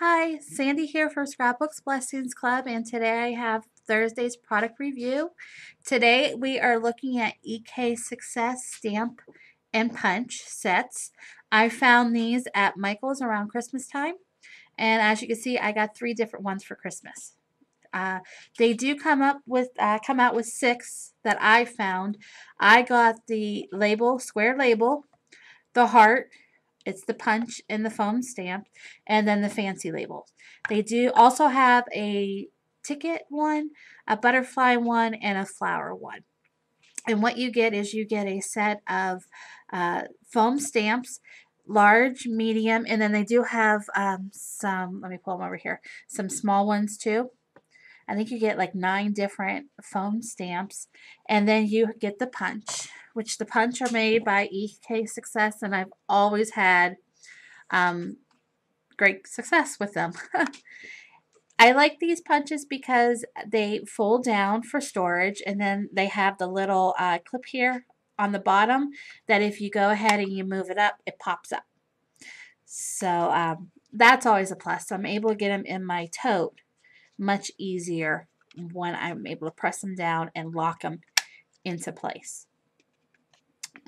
Hi, Sandy here for Scrapbooks Blessings Club, and today I have Thursday's product review. Today we are looking at EK Success stamp and punch sets. I found these at Michael's around Christmas time, and as you can see, I got 3 different ones for Christmas. They do come out with 6 that I found. I got the label, square label, the heart. It's the punch and the foam stamp, and then the fancy labels. They do also have a ticket one, a butterfly one, and a flower one. And what you get is you get a set of foam stamps, large, medium, and then they do have some, let me pull them over here, some small ones too. I think you get like 9 different foam stamps, and then you get the punch, which the punch are made by EK Success, and I've always had great success with them. I like these punches because they fold down for storage, and then they have the little clip here on the bottom that if you go ahead and you move it up, it pops up. So that's always a plus. So I'm able to get them in my tote much easier when I'm able to press them down and lock them into place.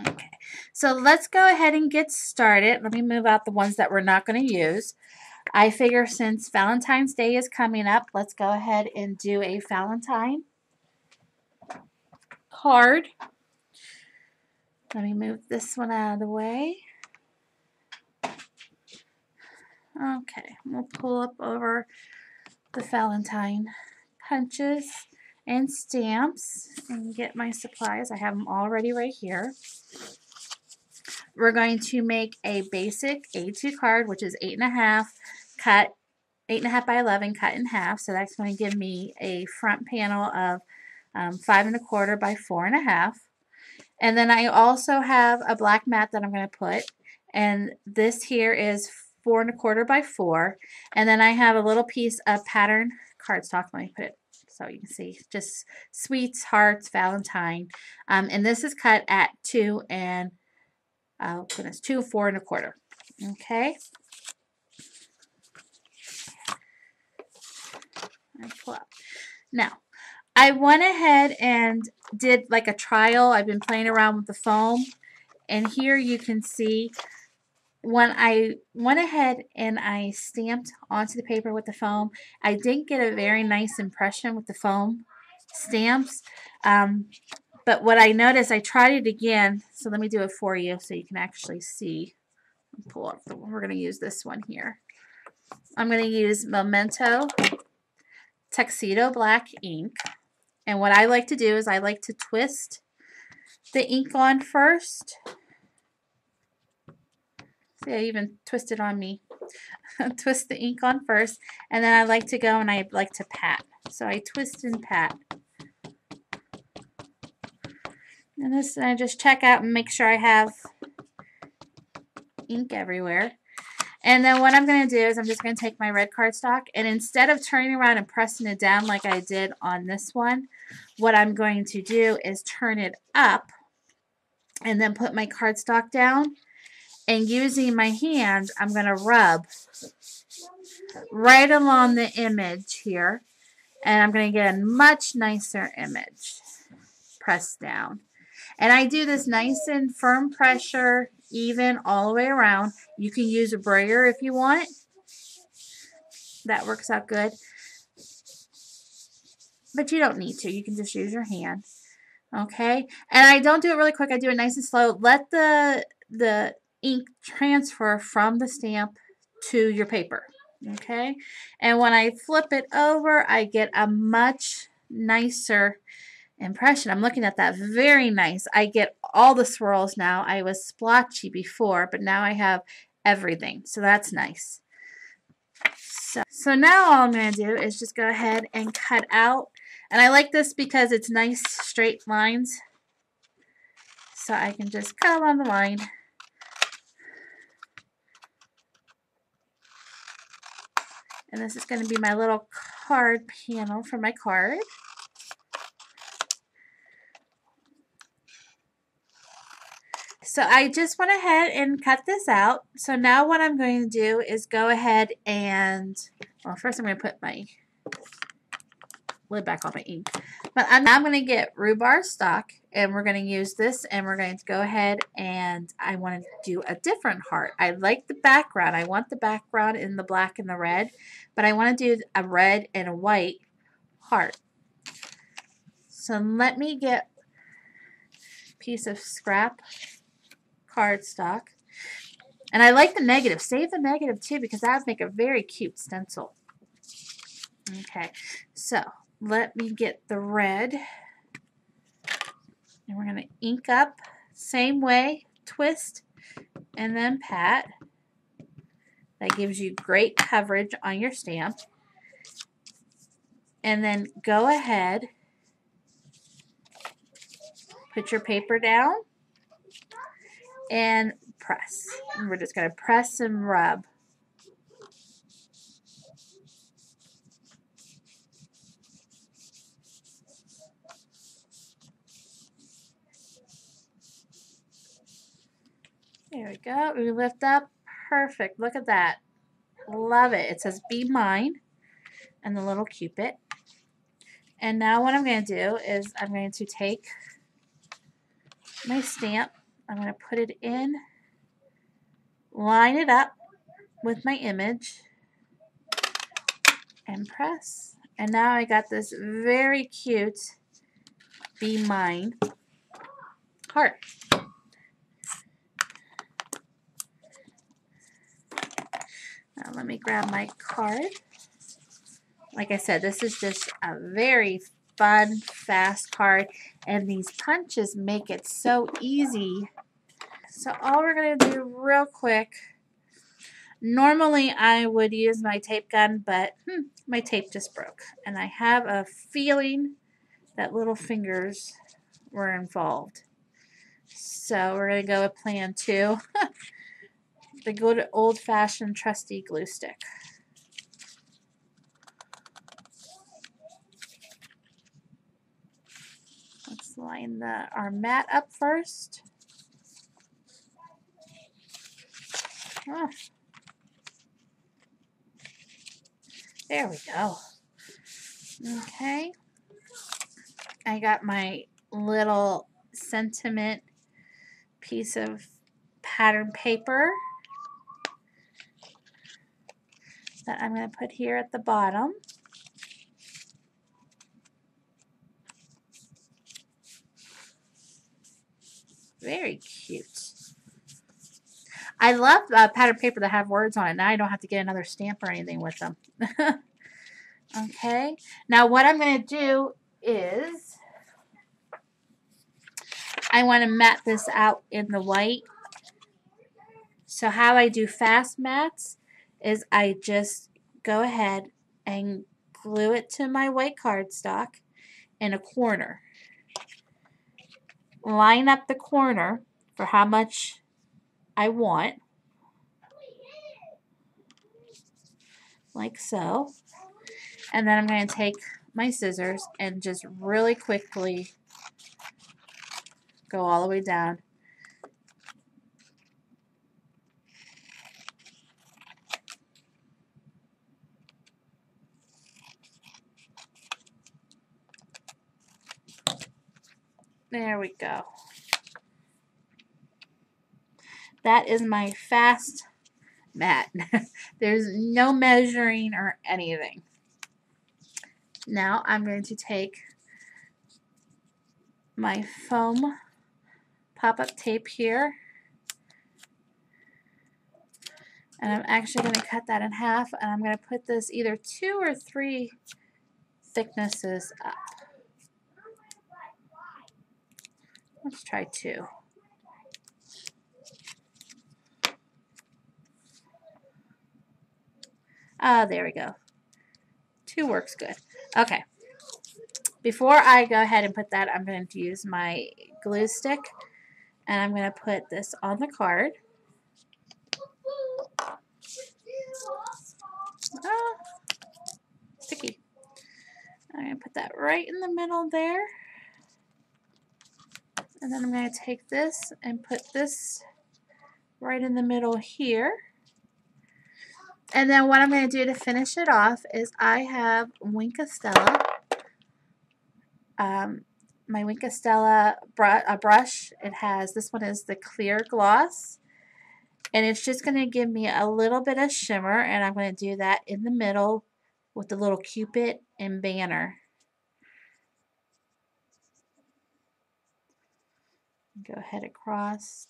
Okay, so let's go ahead and get started. Let me move out the ones that we're not going to use. I figure since Valentine's Day is coming up, let's go ahead and do a Valentine card. Let me move this one out of the way. Okay, we'll pull up over the Valentine punches and stamps and get my supplies. I have them already right here. We're going to make a basic A2 card, which is 8.5 cut, 8.5 by 11 cut in half. So that's going to give me a front panel of 5.25 by 4.5. And then I also have a black mat that I'm going to put, and this here is 4.25 by 4. And then I have a little piece of pattern cardstock. Let me put it so you can see, just sweets, hearts, Valentine. And this is cut at 2 and 2, 4.25. Okay. Pull up. Now, I went ahead and did like a trial. I've been playing around with the foam, and here you can see when I went ahead and I stamped onto the paper with the foam, I didn't get a very nice impression with the foam stamps. But what I noticed, I tried it again, so let me do it for you so you can actually see. Pull up the one. We're going to use this one here. I'm going to use Memento Tuxedo Black ink. And what I like to do is I like to twist the ink on first. See, I even twisted on me. Twist the ink on first, and then I like to go and I like to pat. So I twist and pat. And this, I just check out and make sure I have ink everywhere. And then what I'm going to do is I'm just going to take my red cardstock, and instead of turning around and pressing it down like I did on this one, what I'm going to do is turn it up and then put my cardstock down, and using my hand I'm going to rub right along the image here, and I'm going to get a much nicer image. Press down. And I do this nice and firm pressure, even all the way around. You can use a brayer if you want. That works out good. But you don't need to. You can just use your hand. Okay? And I don't do it really quick. I do it nice and slow. Let the ink transfer from the stamp to your paper. Okay? And when I flip it over, I get a much nicer impression. I'm looking at that. Very nice. I get all the swirls now. I was splotchy before, but now I have everything. So that's nice. So now all I'm going to do is just go ahead and cut out. And I like this because it's nice straight lines. So I can just cut along the line. And this is going to be my little card panel for my card. So I just went ahead and cut this out. So now what I'm going to do is go ahead and, well, first I'm going to put my lid back on my ink. But I'm going to get rhubarb stock, and we're going to use this, and we're going to go ahead and I want to do a different heart. I like the background. I want the background in the black and the red, but I want to do a red and a white heart. So let me get a piece of scrap cardstock. And I like the negative. Save the negative too, because that would make a very cute stencil. Okay, so let me get the red. And we're going to ink up. Same way, twist, and then pat. That gives you great coverage on your stamp. And then go ahead, put your paper down, and press. And we're just going to press and rub. There we go. We lift up. Perfect. Look at that. Love it. It says "Be Mine" and the little Cupid. And now what I'm going to do is I'm going to take my stamp. I'm going to put it in, line it up with my image, and press. And now I got this very cute "Be Mine" heart. Now let me grab my card. Like I said, this is just a very fun, fast card, and these punches make it so easy. So all we're going to do real quick, normally I would use my tape gun, but my tape just broke. And I have a feeling that little fingers were involved. So we're going to go with plan 2. The good old-fashioned trusty glue stick. Let's line our mat up first. Oh. There we go. Okay. I got my little sentiment piece of pattern paper that I'm going to put here at the bottom. Very cute. I love pattern paper that have words on it. Now I don't have to get another stamp or anything with them. Okay. Now what I'm going to do is I want to mat this out in the white. So how I do fast mats is I just go ahead and glue it to my white cardstock in a corner. Line up the corner for how much I want, like so. And then I'm going to take my scissors and just really quickly go all the way down. There we go. That is my fast mat. There's no measuring or anything. Now I'm going to take my foam pop-up tape here, and I'm actually going to cut that in half, and I'm going to put this either 2 or 3 thicknesses up. Let's try 2. There we go. 2 works good. Okay. Before I go ahead and put that, I'm going to use my glue stick, and I'm going to put this on the card. Sticky. I'm going to put that right in the middle there. And then I'm going to take this and put this right in the middle here. And then what I'm going to do to finish it off is I have Wink of Stella. My Wink of Stella brush. It has, this one is the clear gloss. And it's just going to give me a little bit of shimmer. And I'm going to do that in the middle with the little Cupid and banner. Go ahead across.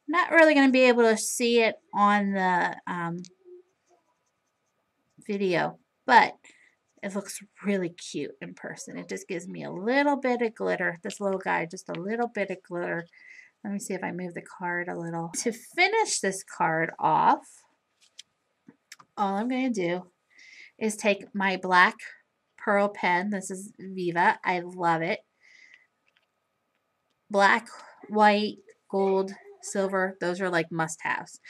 Not really going to be able to see it on the video, but it looks really cute in person. It just gives me a little bit of glitter. This little guy, just a little bit of glitter. Let me see if I move the card a little. To finish this card off, all I'm going to do is take my black pearl pen. This is Viva. I love it. Black, white, gold, silver. Those are like must-haves.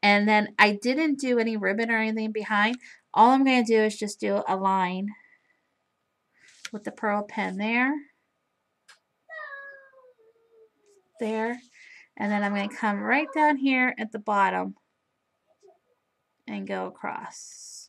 And then I didn't do any ribbon or anything behind. All I'm going to do is just do a line with the pearl pen there. There. And then I'm going to come right down here at the bottom and go across.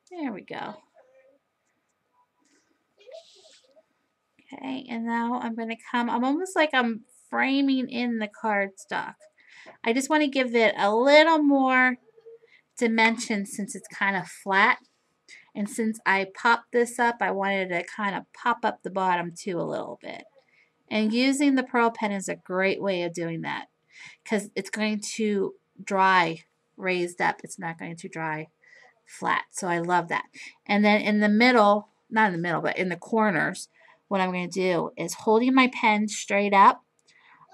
There we go. Okay, and now I'm going to come, I'm almost like I'm framing in the cardstock. I just want to give it a little more dimension since it's kind of flat. And since I popped this up, I wanted to kind of pop up the bottom too a little bit. And using the pearl pen is a great way of doing that because it's going to dry raised up. It's not going to dry flat. So I love that. And then in the middle, not in the middle, but in the corners, what I'm going to do is holding my pen straight up,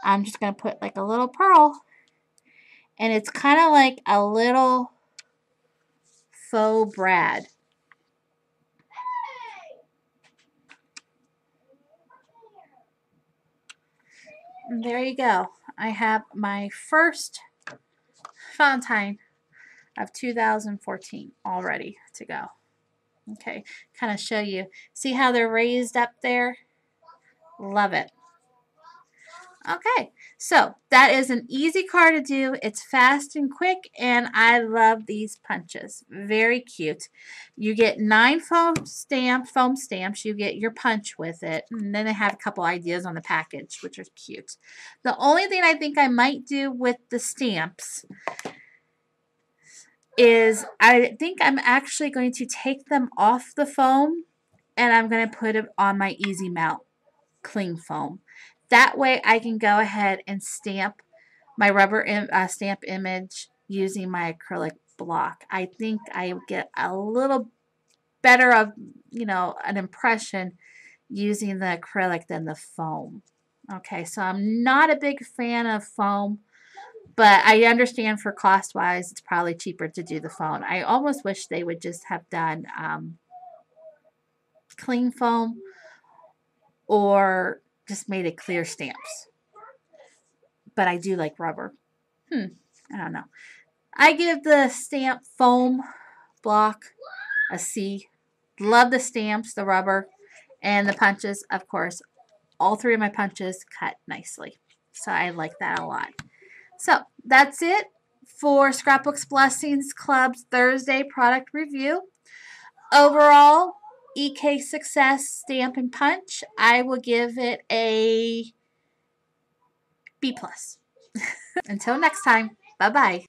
I'm just going to put like a little pearl. And it's kind of like a little faux brad. And there you go. I have my first Valentine of 2014 all ready to go. Okay, kind of show you. See how they're raised up there? Love it. Okay, so that is an easy card to do. It's fast and quick, and I love these punches. Very cute. You get 9 foam stamps. You get your punch with it, and then they have a couple ideas on the package, which are cute. The only thing I think I might do with the stamps is I think I'm actually going to take them off the foam, and I'm going to put it on my Easy Mount cling foam. That way I can go ahead and stamp my rubber stamp image using my acrylic block. I think I get a little better of, an impression using the acrylic than the foam. Okay, so I'm not a big fan of foam, but I understand for cost-wise, it's probably cheaper to do the foam. I almost wish they would just have done cling foam or just made it clear stamps. But I do like rubber. I don't know. I give the stamp foam block a C. Love the stamps, the rubber, and the punches, of course. All 3 of my punches cut nicely. So I like that a lot. So that's it for Scrapbooks Blessings Club's Thursday product review. Overall, EK Success Stamp and Punch, I will give it a B+. Until next time, bye-bye.